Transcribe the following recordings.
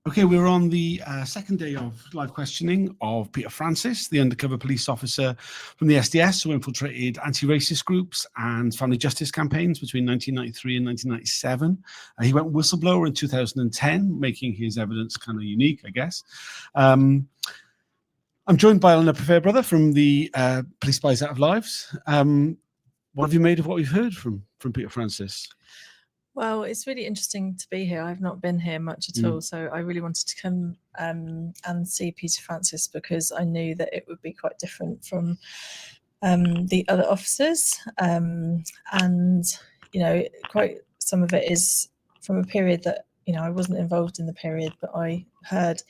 Okay, we're on the second day of live questioning of Peter Francis, the undercover police officer from the SDS who infiltrated anti-racist groups and family justice campaigns between 1993 and 1997. He went whistleblower in 2010, making his evidence kind of unique, I guess. I'm joined by Eleanor Fairbrother from the Police Spies Out of Lives. What have you made of what we've heard from Peter Francis? Well, it's really interesting to be here. I've not been here much at all, so I really wanted to come and see Peter Francis because I knew that it would be quite different from the other officers. And, you know, quite some of it is from a period that, you know, I wasn't involved in the period, but I heard,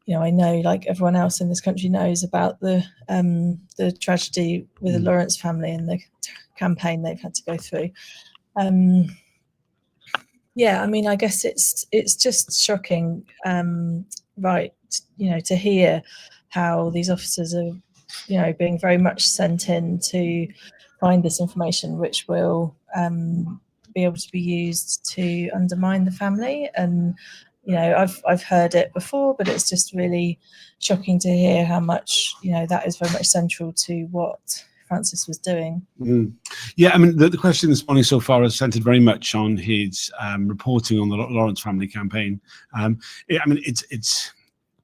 you know, I know like everyone else in this country knows about the tragedy with the Lawrence family and the campaign they've had to go through. Yeah, I mean, I guess it's just shocking, right? You know, to hear how these officers are, you know, being very much sent in to find this information, which will be able to be used to undermine the family. And you know, I've heard it before, but it's just really shocking to hear how much, you know, that is very much central to what Francis was doing. Yeah, I mean, the question this morning so far has centered very much on his reporting on the Lawrence family campaign. I mean,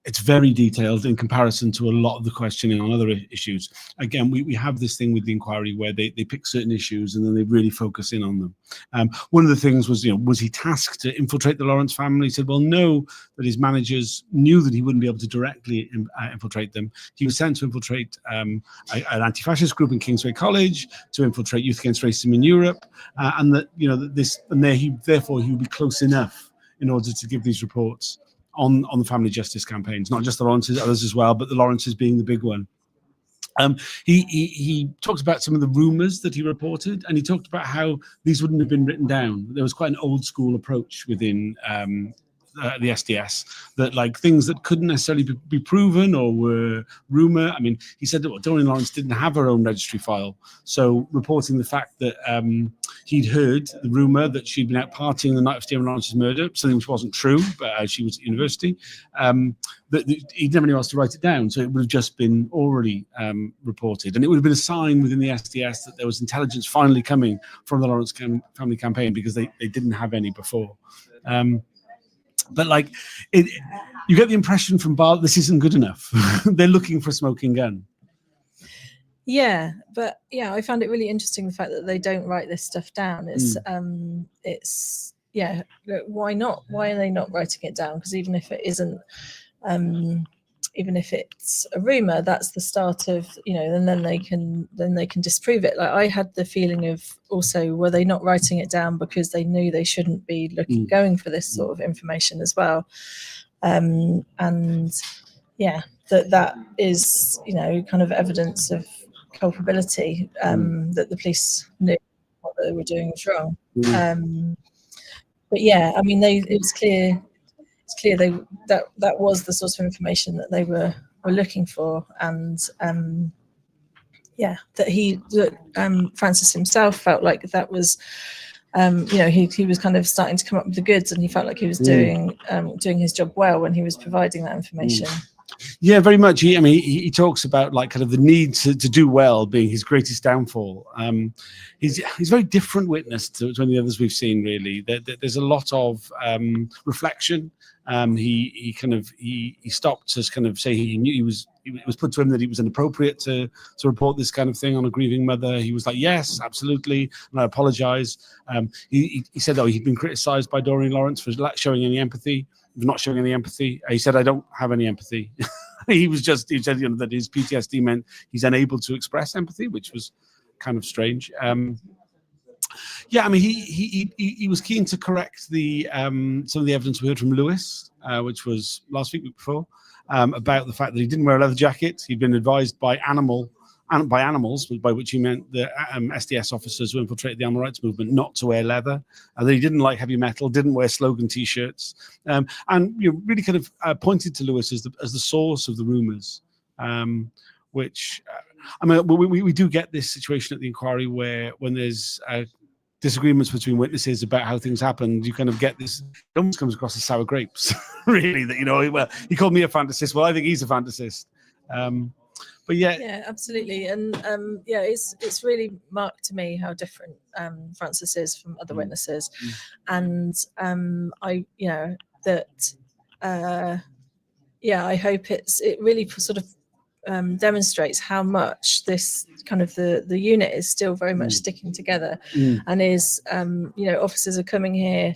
it's very detailed in comparison to a lot of the questioning on other issues. Again, we have this thing with the inquiry where they pick certain issues and then they really focus in on them. One of the things was, you know, was he tasked to infiltrate the Lawrence family? He said, well, no, that his managers knew that he wouldn't be able to directly infiltrate them. He was sent to infiltrate an anti-fascist group in Kingsway College, to infiltrate Youth Against Racism in Europe, and that, you know, therefore he would be close enough in order to give these reports on the family justice campaigns, not just the Lawrences, others as well, but the Lawrences being the big one. He talked about some of the rumors that he reported, and he talked about how these wouldn't have been written down. There was quite an old school approach within the SDS, that like things that couldn't necessarily be proven or were rumor. I mean, he said that Doreen Lawrence didn't have her own registry file, so reporting the fact that he'd heard the rumor that she'd been out partying the night of Stephen Lawrence's murder, something which wasn't true, but she was at university, that he'd never knew else to write it down, so it would have just been orally reported, and it would have been a sign within the SDS that there was intelligence finally coming from the Lawrence family campaign, because they didn't have any before. But like, you get the impression from Bart, this isn't good enough. They're looking for a smoking gun. Yeah, but yeah, I found it really interesting the fact that they don't write this stuff down. It's yeah, why not? Why are they not writing it down? Because even if it isn't, even if it's a rumor, that's the start of, you know, and then they can disprove it. Like I had the feeling of also, were they not writing it down because they knew they shouldn't be going for this sort of information as well? And yeah, that is, you know, kind of evidence of culpability, that the police knew what they were doing was wrong. But yeah, I mean, it's clear that was the sort of information that they were looking for, and yeah, that Francis himself felt like that was, you know, he was kind of starting to come up with the goods, and he felt like he was doing his job well when he was providing that information. Yeah, very much. He talks about like kind of the need to do well being his greatest downfall. He's a very different witness to any others we've seen, really. There's a lot of reflection. He stopped to kind of say he knew it was put to him that it was inappropriate to report this kind of thing on a grieving mother. He was like, yes, absolutely, and I apologize. He said, oh, he'd been criticized by Doreen Lawrence for not showing any empathy. He said, I don't have any empathy. He said, you know, that his PTSD meant he's unable to express empathy, which was kind of strange. Yeah, I mean, he was keen to correct some of the evidence we heard from Lewis, which was last week before, about the fact that he didn't wear a leather jacket. He'd been advised by animals, by which he meant the SDS officers who infiltrated the animal rights movement, not to wear leather, and that he didn't like heavy metal, didn't wear slogan T-shirts, and you know, really kind of pointed to Lewis as the source of the rumors, which I mean, we do get this situation at the inquiry where when there's disagreements between witnesses about how things happened, you kind of get this, it almost comes across as sour grapes, really, that, you know, well, he called me a fantasist. Well, I think he's a fantasist. But yeah, absolutely. And yeah, it's really marked to me how different Francis is from other witnesses. And I, you know, that yeah, I hope it really sort of demonstrates how much this kind of the unit is still very much sticking together, and is you know, officers are coming here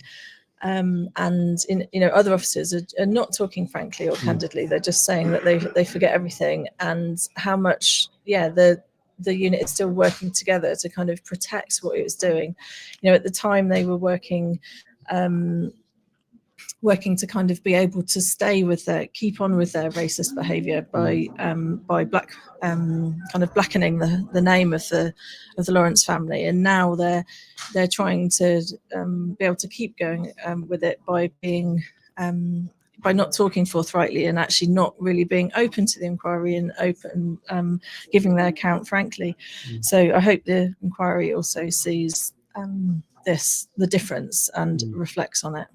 and you know, other officers are not talking frankly or candidly. They're just saying that they forget everything, and how much the unit is still working together to kind of protect what it was doing. You know, at the time they were working to kind of be able to keep on with their racist behaviour by kind of blackening the name of the Lawrence family, and now they're trying to be able to keep going with it by being by not talking forthrightly and actually not really being open to the inquiry and open giving their account frankly. So I hope the inquiry also sees the difference and reflects on it.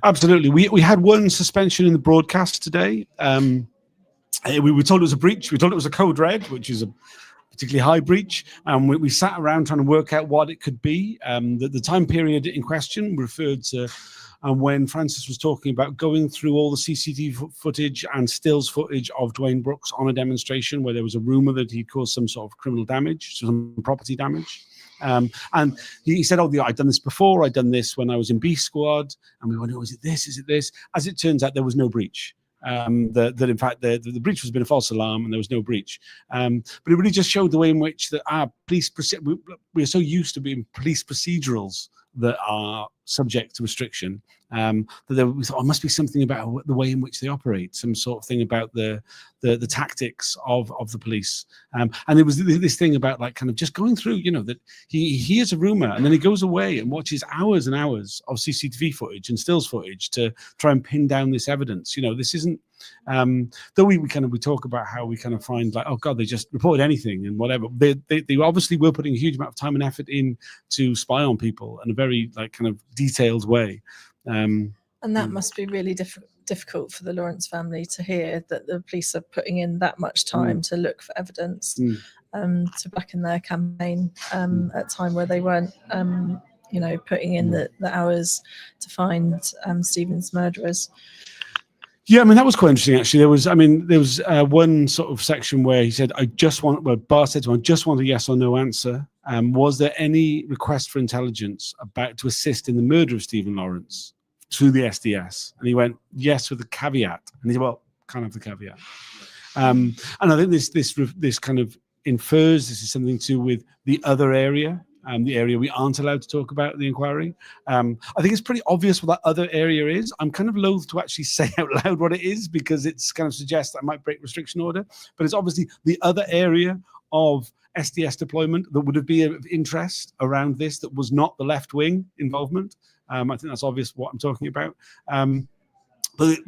Absolutely. We had one suspension in the broadcast today. We were told it was a breach. We thought it was a code red, which is a particularly high breach. We sat around trying to work out what it could be. The time period in question referred to when Francis was talking about going through all the CCTV footage and stills footage of Dwayne Brooks on a demonstration where there was a rumor that he'd caused some sort of criminal damage, some property damage. And he said, oh, I'd done this before. I'd done this when I was in B Squad. And we went, oh, is it this? Is it this? As it turns out, there was no breach. That in fact, the breach was been a false alarm and there was no breach. But it really just showed the way in which our police, we're so used to being police procedurals that are subject to restriction, that we thought, oh, must be something about the way in which they operate, some sort of thing about the tactics of the police. And there was this thing about like kind of just going through, you know, that he hears a rumor and then he goes away and watches hours and hours of CCTV footage and stills footage to try and pin down this evidence. You know, this isn't, though we talk about how we kind of find like, oh God, they just reported anything and whatever. They obviously were putting a huge amount of time and effort in to spy on people in a very like kind of detailed way. And that must be really difficult for the Lawrence family to hear, that the police are putting in that much time to look for evidence, to blacken their campaign at a time where they weren't, you know, putting in the hours to find Stephen's murderers. Yeah, I mean, that was quite interesting, actually. There was one sort of section where he said, Barr said to him, I just want a yes or no answer. Was there any request for intelligence to assist in the murder of Stephen Lawrence through the SDS? And he went, yes, with a caveat. And he said, well, kind of the caveat. And I think this kind of infers this is something to do with the other area, the area we aren't allowed to talk about in the inquiry. I think it's pretty obvious what that other area is. I'm kind of loath to actually say out loud what it is because it's kind of suggests that I might break restriction order, but it's obviously the other area of SDS deployment that would have been of interest around this that was not the left-wing involvement. I think that's obvious what I'm talking about. But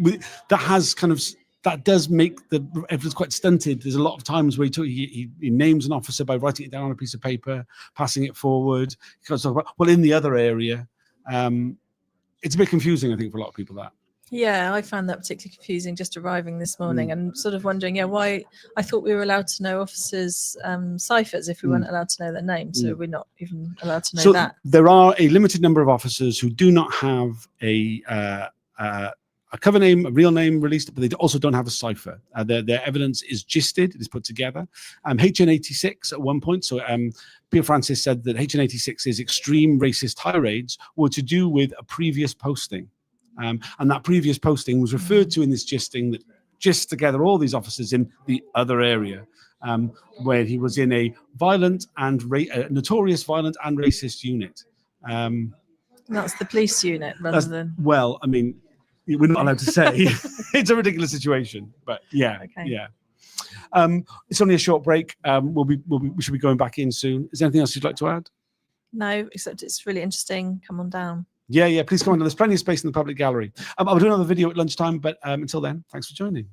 that does make the evidence quite stunted. There's a lot of times where he names an officer by writing it down on a piece of paper, passing it forward. He kind of talk about, well, in the other area. It's a bit confusing, I think, for a lot of people, that. Yeah, I found that particularly confusing just arriving this morning and sort of wondering, why I thought we were allowed to know officers' ciphers if we weren't allowed to know their names. So we're not even allowed to know that. There are a limited number of officers who do not have a cover name, a real name released, but they also don't have a cipher. Their evidence is gisted, it is put together. HN86 at one point, so Peter Francis said that HN86's extreme racist tirades were to do with a previous posting. And that previous posting was referred to in this gisting that gists together all these officers in the other area, where he was in a violent and notorious violent and racist unit. That's the police unit rather than... Well, I mean, we're not allowed to say. It's a ridiculous situation, but yeah, okay. Yeah. It's only a short break. We should be going back in soon. Is there anything else you'd like to add? No, except it's really interesting. Come on down. Yeah, please come on. There's plenty of space in the public gallery. I'll do another video at lunchtime, but until then, thanks for joining.